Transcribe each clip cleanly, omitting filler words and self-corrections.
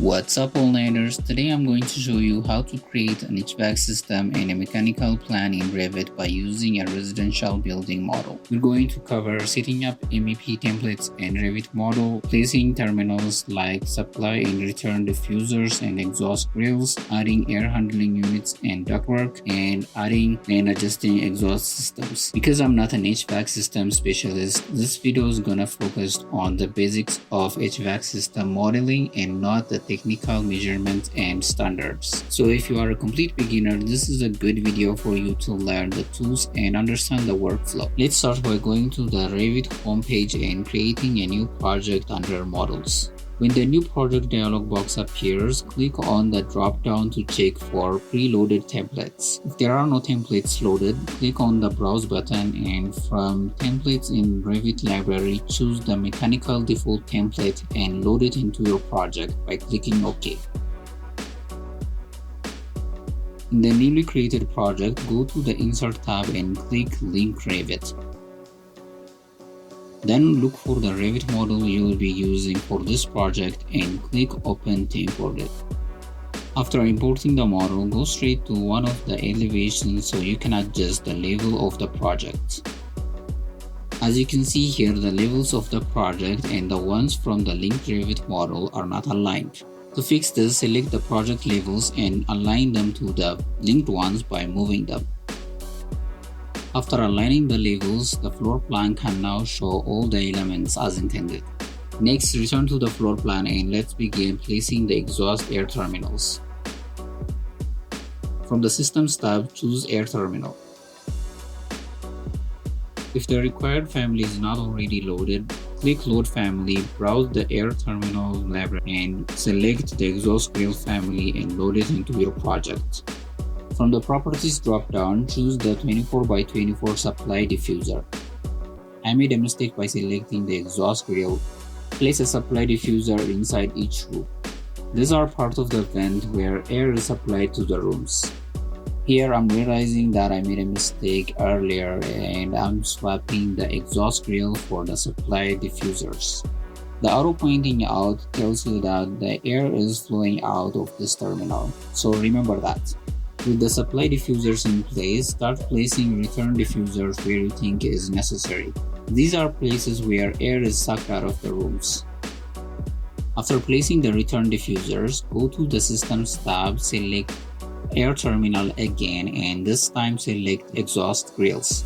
What's up all-nighters? Today I'm going to show you how to create an HVAC system and a mechanical plan in Revit by using a residential building model. We're going to cover setting up MEP templates and Revit model, placing terminals like supply and return diffusers and exhaust grills, adding air handling units and ductwork, and adding and adjusting exhaust systems. Because I'm not an HVAC system specialist, this video is gonna focus on the basics of HVAC system modeling and not the technical measurements and standards. So if you are a complete beginner, this is a good video for you to learn the tools and understand the workflow. Let's start by going to the Revit homepage and creating a new project under Models. When the new project dialog box appears, click on the drop-down to check for preloaded templates. If there are no templates loaded, click on the Browse button and from Templates in Revit Library, choose the Mechanical Default template and load it into your project by clicking OK. In the newly created project, go to the Insert tab and click Link Revit. Then look for the Revit model you will be using for this project and click Open to import it. After importing the model, go straight to one of the elevations so you can adjust the level of the project. As you can see here, the levels of the project and the ones from the linked Revit model are not aligned. To fix this, select the project levels and align them to the linked ones by moving them. After aligning the levels, the floor plan can now show all the elements as intended. Next, return to the floor plan and let's begin placing the exhaust air terminals. From the Systems tab, choose Air Terminal. If the required family is not already loaded, click Load Family, browse the Air Terminal library and select the exhaust grill family and load it into your project. From the Properties drop-down, choose the 24x24 supply diffuser. I made a mistake by selecting the exhaust grill. Place a supply diffuser inside each room. These are part of the vent where air is supplied to the rooms. Here I'm realizing that I made a mistake earlier and I'm swapping the exhaust grill for the supply diffusers. The arrow pointing out tells you that the air is flowing out of this terminal, so remember that. With the supply diffusers in place, start placing return diffusers where you think is necessary. These are places where air is sucked out of the rooms. After placing the return diffusers, go to the Systems tab, select Air Terminal again, and this time select Exhaust Grills.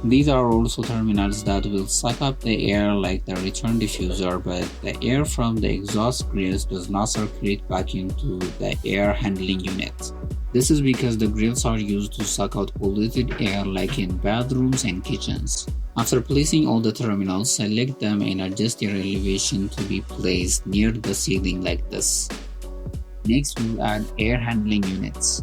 These are also terminals that will suck up the air like the return diffuser, but the air from the exhaust grills does not circulate back into the air handling unit. This is because the grills are used to suck out polluted air like in bathrooms and kitchens. After placing all the terminals, select them and adjust their elevation to be placed near the ceiling like this. Next, we'll add air handling units.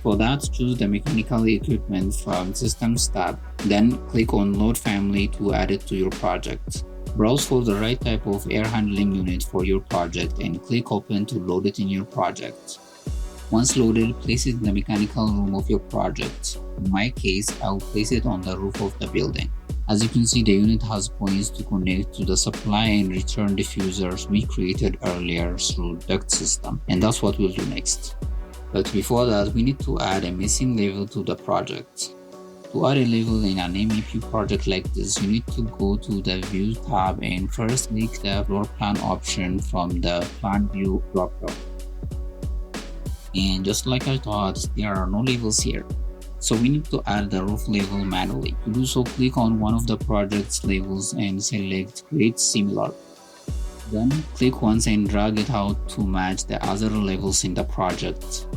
For that, choose the Mechanical Equipment from Systems tab, then click on Load Family to add it to your project. Browse for the right type of air handling unit for your project and click Open to load it in your project. Once loaded, place it in the mechanical room of your project. In my case, I'll place it on the roof of the building. As you can see, the unit has points to connect to the supply and return diffusers we created earlier through Duct system, and that's what we'll do next. But before that, we need to add a missing level to the project. To add a level in an MEP project like this, you need to go to the View tab and first click the Floor Plan option from the Plan View drop-down. And just like I thought, there are no levels here. So we need to add the roof level manually. To do so, click on one of the project's levels and select Create Similar. Then click once and drag it out to match the other levels in the project.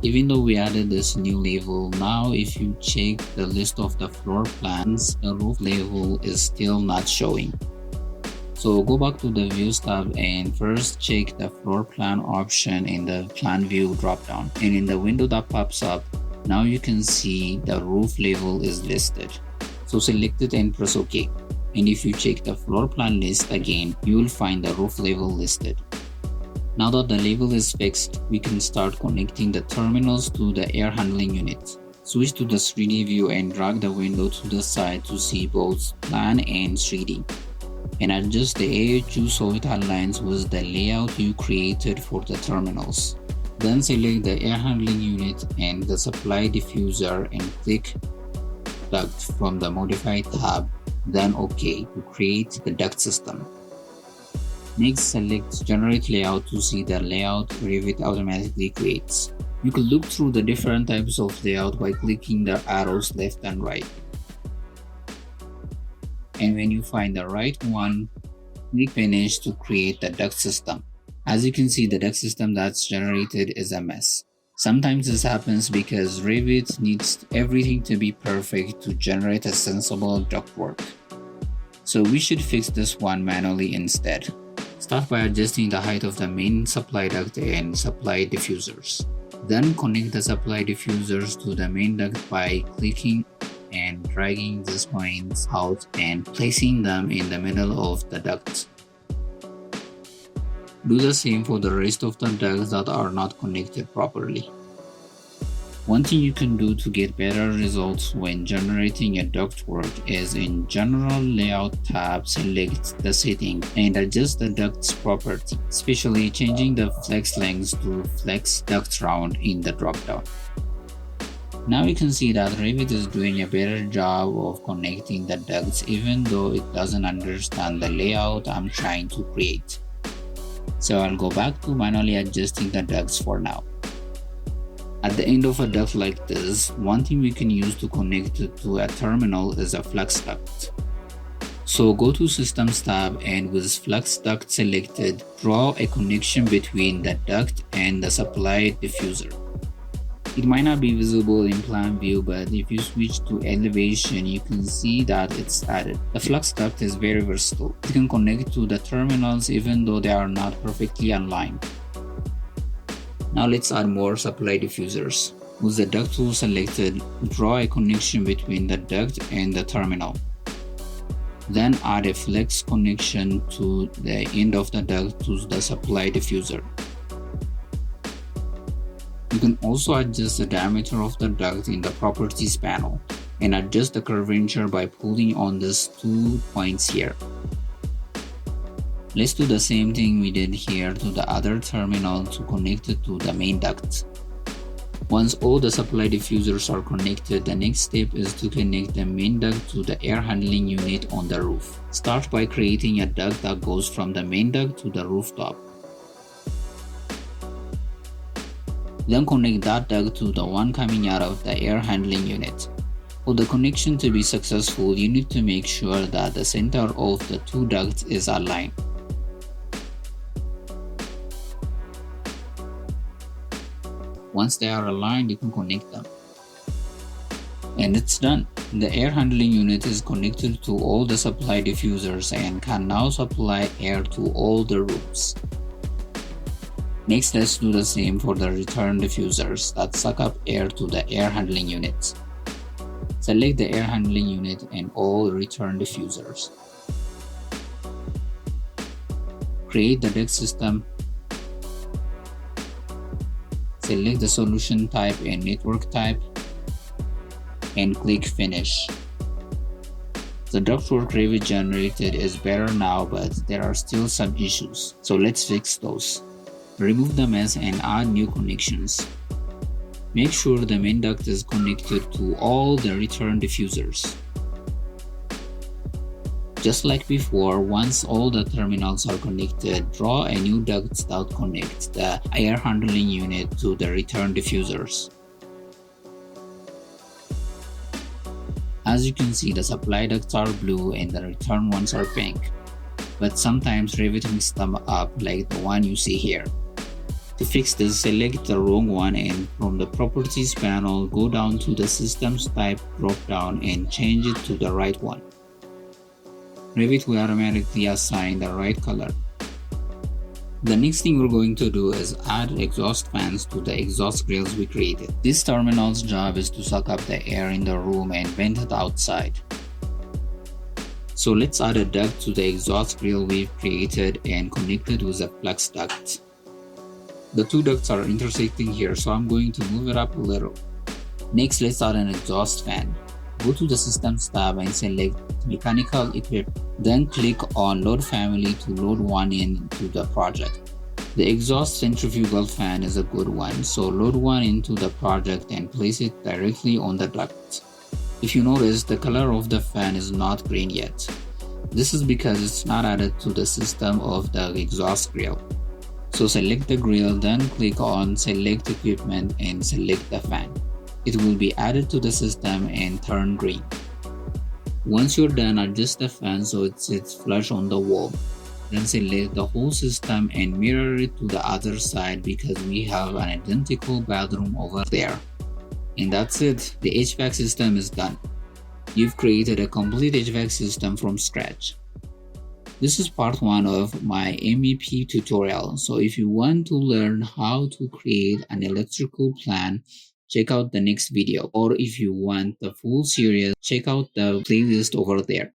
Even though we added this new level, now if you check the list of the floor plans, the roof level is still not showing. So go back to the Views tab and first check the Floor Plan option in the Plan View dropdown. And in the window that pops up, now you can see the roof level is listed. So select it and press OK. And if you check the floor plan list again, you will find the roof level listed. Now that the level is fixed, we can start connecting the terminals to the air handling unit. Switch to the 3D view and drag the window to the side to see both plan and 3D. and adjust the AHU so it aligns with the layout you created for the terminals. Then select the air handling unit and the supply diffuser and click Duct from the Modify tab, then OK to create the duct system. Next, select Generate Layout to see the layout Revit automatically creates. You can look through the different types of layout by clicking the arrows left and right. And when you find the right one, click Finish to create the duct system. As you can see, the duct system that's generated is a mess. Sometimes this happens because Revit needs everything to be perfect to generate a sensible ductwork. So we should fix this one manually instead. Start by adjusting the height of the main supply duct and supply diffusers. Then connect the supply diffusers to the main duct by clicking and dragging these points out and placing them in the middle of the duct. Do the same for the rest of the ducts that are not connected properly. One thing you can do to get better results when generating a ductwork is in General Layout tab, select the setting and adjust the duct's property, especially changing the flex length to flex duct round in the dropdown. Now you can see that Revit is doing a better job of connecting the ducts even though it doesn't understand the layout I'm trying to create. So I'll go back to manually adjusting the ducts for now. At the end of a duct like this, one thing we can use to connect it to a terminal is a flex duct. So go to Systems tab and with flex duct selected, draw a connection between the duct and the supply diffuser. It might not be visible in plan view, but if you switch to elevation, you can see that it's added. The flex duct is very versatile. It can connect to the terminals even though they are not perfectly aligned. Now let's add more supply diffusers. With the duct tool selected, draw a connection between the duct and the terminal. Then add a flex connection to the end of the duct to the supply diffuser. You can also adjust the diameter of the duct in the Properties panel and adjust the curvature by pulling on these 2 points here. Let's do the same thing we did here to the other terminal to connect it to the main duct. Once all the supply diffusers are connected, the next step is to connect the main duct to the air handling unit on the roof. Start by creating a duct that goes from the main duct to the rooftop. Then connect that duct to the one coming out of the air handling unit. For the connection to be successful, you need to make sure that the center of the two ducts is aligned. Once they are aligned, you can connect them. And it's done. The air handling unit is connected to all the supply diffusers and can now supply air to all the rooms. Next, let's do the same for the return diffusers that suck up air to the air handling unit. Select the air handling unit and all return diffusers. Create the duct system. Select the solution type and network type and click Finish. The Ductwork Revit generated is better now, but there are still some issues, so let's fix those. Remove the mess and add new connections. Make sure the main duct is connected to all the return diffusers. Just like before, once all the terminals are connected, draw a new duct that connects the air handling unit to the return diffusers. As you can see, the supply ducts are blue and the return ones are pink, but sometimes Revit mixes them up like the one you see here. To fix this, select the wrong one and from the Properties panel, go down to the Systems Type drop-down and change it to the right one. Revit will automatically assign the right color. The next thing we're going to do is add exhaust fans to the exhaust grills we created. This terminal's job is to suck up the air in the room and vent it outside. So let's add a duct to the exhaust grill we've created and connect it with a flex duct. The two ducts are intersecting here, so I'm going to move it up a little. Next, let's add an exhaust fan. Go to the Systems tab and select Mechanical Equipment. Then click on Load Family to load one into the project. The exhaust centrifugal fan is a good one, so load one into the project and place it directly on the duct. If you notice, the color of the fan is not green yet. This is because it's not added to the system of the exhaust grill. So select the grill, then click on Select Equipment and select the fan. It will be added to the system and turn green. Once you're done, adjust the fan so it sits flush on the wall. Then select the whole system and mirror it to the other side because we have an identical bathroom over there. And that's it. The HVAC system is done. You've created a complete HVAC system from scratch. This is part 1 of my MEP tutorial. So if you want to learn how to create an electrical plan, check out the next video. Or if you want the full series, check out the playlist over there.